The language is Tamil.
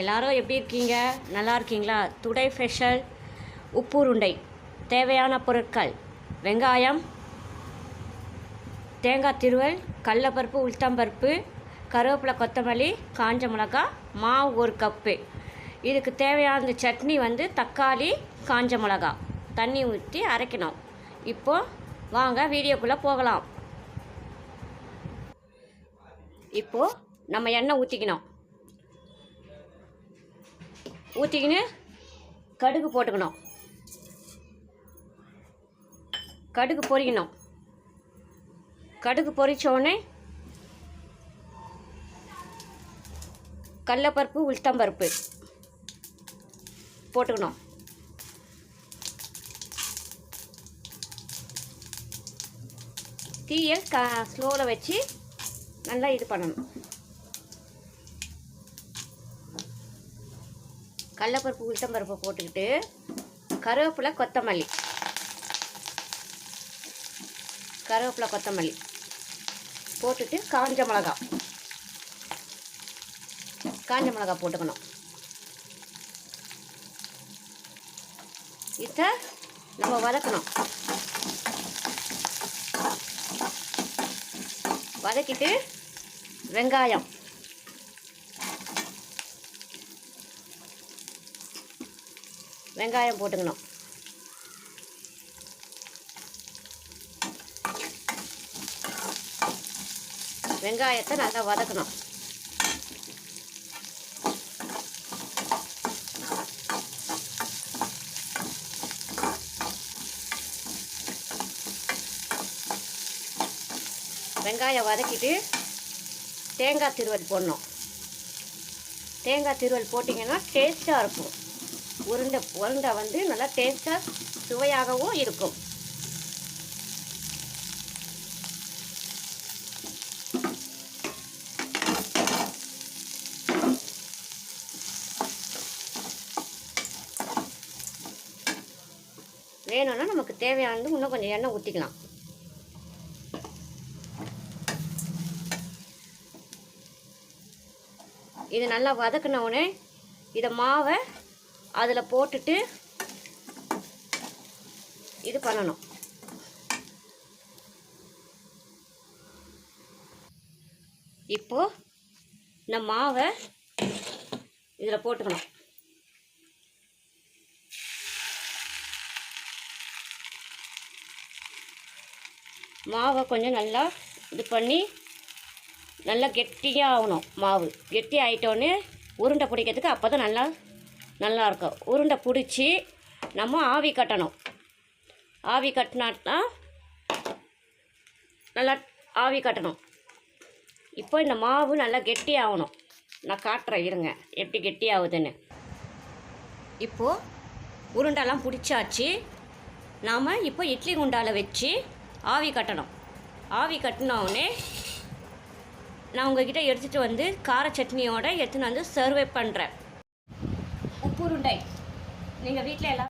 எல்லாரும் எப்படி இருக்கீங்க? நல்லா இருக்கீங்களா? டுடே ஸ்பெஷல் உப்பு உருண்டை. தேவையான பொருட்கள்: வெங்காயம், தேங்காய் திருவல், கடலைப்பருப்பு, உளுத்தம்பருப்பு, கருவேப்பிலை, கொத்தமல்லி, காஞ்ச மிளகாய், மாவு 1 கப்பு. இதுக்கு தேவையான சட்னி தக்காளி, காஞ்ச மிளகாய், தண்ணி ஊற்றி அரைக்கணும். இப்போது வாங்க வீடியோக்குள்ளே போகலாம். இப்போது நம்ம எண்ணெய் ஊற்றிக்கின்னு கடுகு போட்டுக்கணும். கடுகு பொரிக்கணும். கடுகு பொரிச்சோடனே கடலைப்பருப்பு, உளுத்தம்பருப்பு போட்டுக்கணும். தீயை ஸ்லோவில் வச்சு நல்லா இது பண்ணணும். கடலைப்பருப்பு, உளுத்தம்பருப்பை போட்டுக்கிட்டு கருவேப்பிலை, கொத்தமல்லி போட்டுட்டு காஞ்ச மிளகாய் போட்டுக்கணும். இதை நம்ம வதக்கணும். வதக்கிட்டு வெங்காயம் போட்டுக்கணும். வெங்காயத்தை நல்லா வதக்கணும். வெங்காயம் வதக்கிட்டு தேங்காய் திருவல் போடணும். தேங்காய் திருவல் போட்டிங்கன்னா டேஸ்ட்டாக இருக்கும். உருண்டை நல்லா டேஸ்ட்டாக சுவையாகவும் இருக்கும். வேணும்னா நமக்கு தேவையானது இன்னும் கொஞ்சம் எண்ணெய் ஊற்றிக்கலாம். இது நல்லா வதக்கினவுடனே இதை மாவை அதில் போட்டுட்டு இது பண்ணணும். இப்போது இந்த மாவை இதில் போட்டுக்கணும். மாவை கொஞ்சம் நல்லா இது பண்ணி நல்லா கெட்டியாக ஆகணும். மாவு கெட்டி ஆகிட்டோன்னே உருண்டை பிடிக்கிறதுக்கு அப்போ தான் நல்லா இருக்கும். உருண்டை பிடிச்சி நம்ம ஆவி கட்டணும். ஆவி கட்டினாட்டா நல்லா ஆவி கட்டணும். இப்போ இந்த மாவு நல்லா கெட்டி ஆகணும். நான் காட்டுறேன் இருங்க எப்படி கெட்டி ஆகுதுன்னு. இப்போது உருண்டெல்லாம் பிடிச்சாச்சு. நாம் இப்போ இட்லி குண்டால் வச்சு ஆவி கட்டணும். ஆவி கட்டினோடனே நான் உங்கள்கிட்ட எடுத்துகிட்டு கார சட்னியோடு எடுத்துன்னு சர்வே பண்ணுறேன். உப்பு உருண்டை நீங்கள் வீட்டில் எல்லாம்